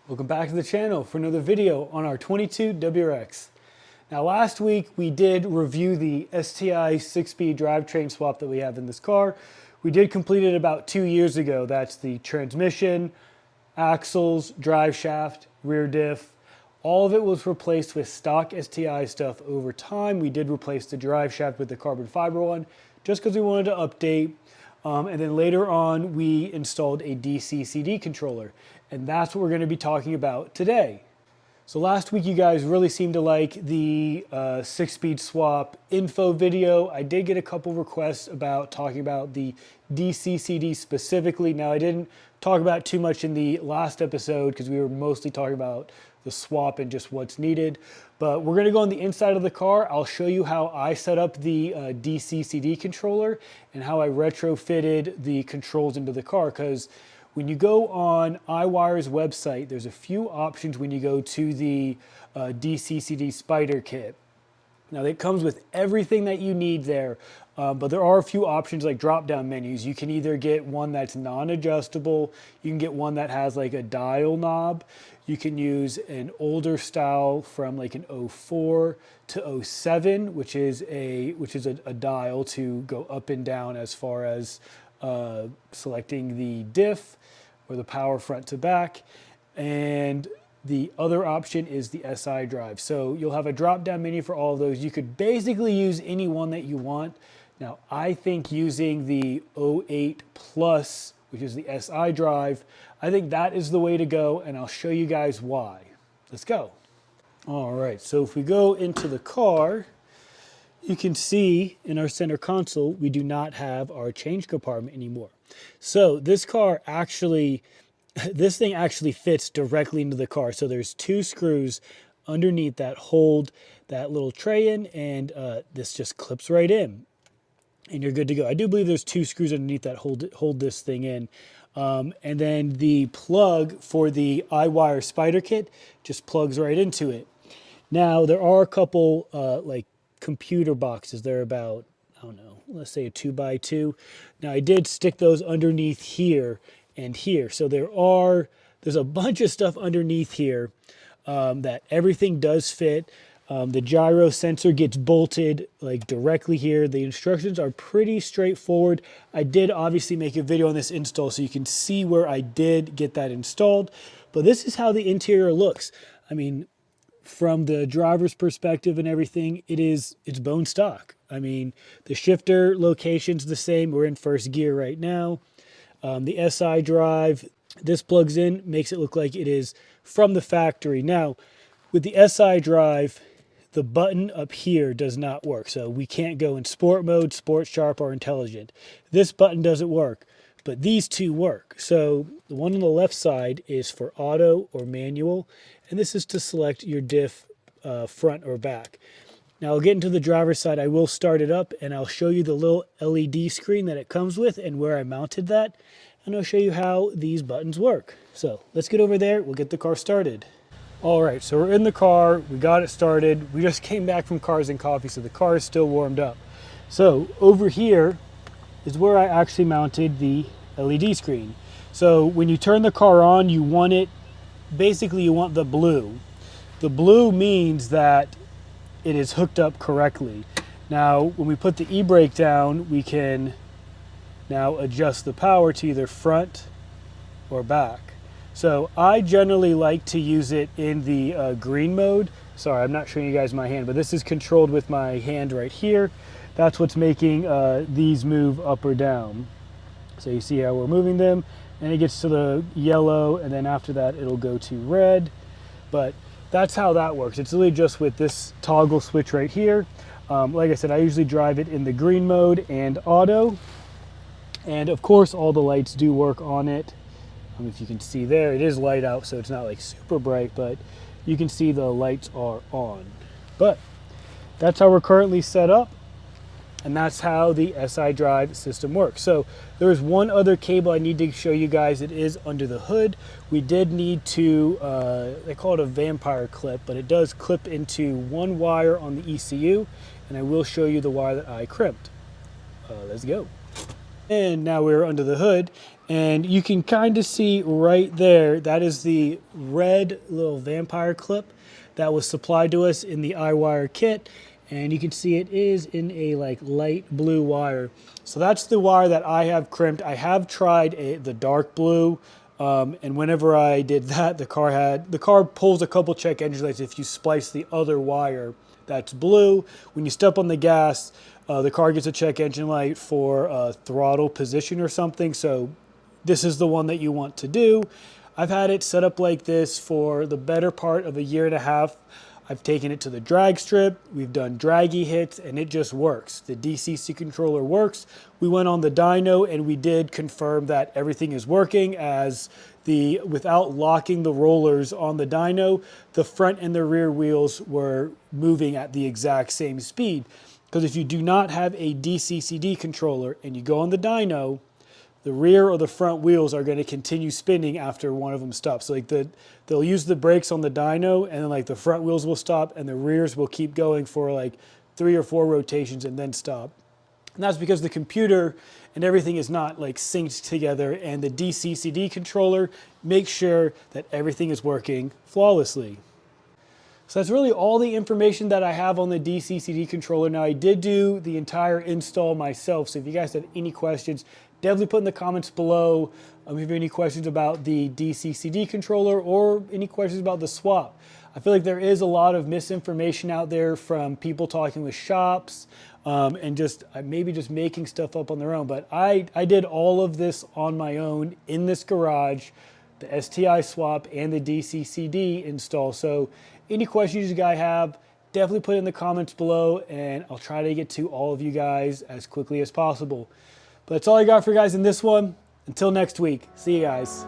Welcome back to the channel for another video on our 22 WRX. Now last week we did review the STI 6-speed drivetrain swap that we have in this car. We did complete it about 2 years ago. That's the transmission, axles, drive shaft, rear diff. All of it was replaced with stock STI stuff over time. We did replace the drive shaft with the carbon fiber one just because we wanted to update. And then later on we installed a DCCD controller. And that's what we're going to be talking about today. So last week you guys really seemed to like the 6-speed swap info video. I did get a couple requests about talking about the DCCD specifically. Now I didn't talk about too much in the last episode because we were mostly talking about the swap and just what's needed. But we're going to go on the inside of the car. I'll show you how I set up the DCCD controller and how I retrofitted the controls into the car, because when you go on iWire's website, there's a few options when you go to the DCCD Spider Kit. Now it comes with everything that you need there, but there are a few options like drop-down menus. You can either get one that's non-adjustable, you can get one that has like a dial knob, you can use an older style from like an 04 to 07, which is a dial to go up and down as far as selecting the diff or the power front to back. And the other option is the SI drive. So you'll have a drop down menu for all of those. You could basically use any one that you want. Now I think using the 08 Plus, which is the SI drive, I think that is the way to go, and I'll show you guys why. Let's go. All right, so if we go into the car, you can see in our center console, we do not have our change compartment anymore. So this car actually, this thing actually fits directly into the car. So there's 2 screws underneath that hold that little tray in, and this just clips right in and you're good to go. I do believe there's 2 screws underneath that hold this thing in. And then the plug for the iWire Spider Kit just plugs right into it. Now there are a couple like computer boxes. They're about, I don't know, let's say a 2x2. Now I did stick those underneath here and here. So there's a bunch of stuff underneath here that everything does fit. The gyro sensor gets bolted like directly here. The instructions are pretty straightforward. I did obviously make a video on this install so you can see where I did get that installed. But this is how the interior looks. I mean, from the driver's perspective and everything, it's bone stock. I mean, the shifter location's the same. We're in first gear right now. The SI drive, this plugs in, makes it look like it is from the factory. Now, with the SI drive, the button up here does not work. So we can't go in sport mode, sports, sharp, or intelligent. This button doesn't work, but these 2 work. So the one on the left side is for auto or manual, and this is to select your diff front or back. Now I'll get into the driver's side. I will start it up and I'll show you the little LED screen that it comes with and where I mounted that. And I'll show you how these buttons work. So let's get over there. We'll get the car started. All right, so we're in the car. We got it started. We just came back from Cars and Coffee, so the car is still warmed up. So over here is where I actually mounted the LED screen. So when you turn the car on, you want it, basically you want the blue. The blue means that it is hooked up correctly. Now, when we put the e-brake down, we can now adjust the power to either front or back. So I generally like to use it in the green mode. Sorry, I'm not showing you guys my hand, but this is controlled with my hand right here. That's what's making these move up or down. So you see how we're moving them, and it gets to the yellow, and then after that it'll go to red. But that's how that works. It's really just with this toggle switch right here. Like I said, I usually drive it in the green mode and auto. And of course, all the lights do work on it. If you can see there, it is light out, so it's not like super bright, but you can see the lights are on. But that's how we're currently set up. And that's how the SI drive system works. So there's one other cable I need to show you guys. It is under the hood. We did need to, they call it a vampire clip, but it does clip into one wire on the ECU, and I will show you the wire that I crimped. Let's go. And now we're under the hood, and you can kind of see right there, that is the red little vampire clip that was supplied to us in the iWire kit. And you can see it is in a like light blue wire. So that's the wire that I have crimped. I have tried the dark blue, and whenever I did that, the car pulls a couple check engine lights if you splice the other wire that's blue. When you step on the gas, the car gets a check engine light for throttle position or something. So this is the one that you want to do. I've had it set up like this for the better part of a year and a half. I've taken it to the drag strip, we've done draggy hits, and it just works. The DCC controller works. We went on the dyno and we did confirm that everything is working, as without locking the rollers on the dyno, the front and the rear wheels were moving at the exact same speed. Because if you do not have a DCCD controller and you go on the dyno, the rear or the front wheels are going to continue spinning after one of them stops. So like they'll use the brakes on the dyno, and then like the front wheels will stop and the rears will keep going for like 3 or 4 rotations and then stop. And that's because the computer and everything is not like synced together, and the DCCD controller makes sure that everything is working flawlessly. So that's really all the information that I have on the DCCD controller. Now I did do the entire install myself, so if you guys have any questions, definitely put in the comments below if you have any questions about the DCCD controller or any questions about the swap. I feel like there is a lot of misinformation out there from people talking with shops and just maybe just making stuff up on their own. But I did all of this on my own in this garage, the STI swap and the DCCD install. So any questions you guys have, definitely put it in the comments below, and I'll try to get to all of you guys as quickly as possible. But that's all I got for you guys in this one. Until next week, see you guys.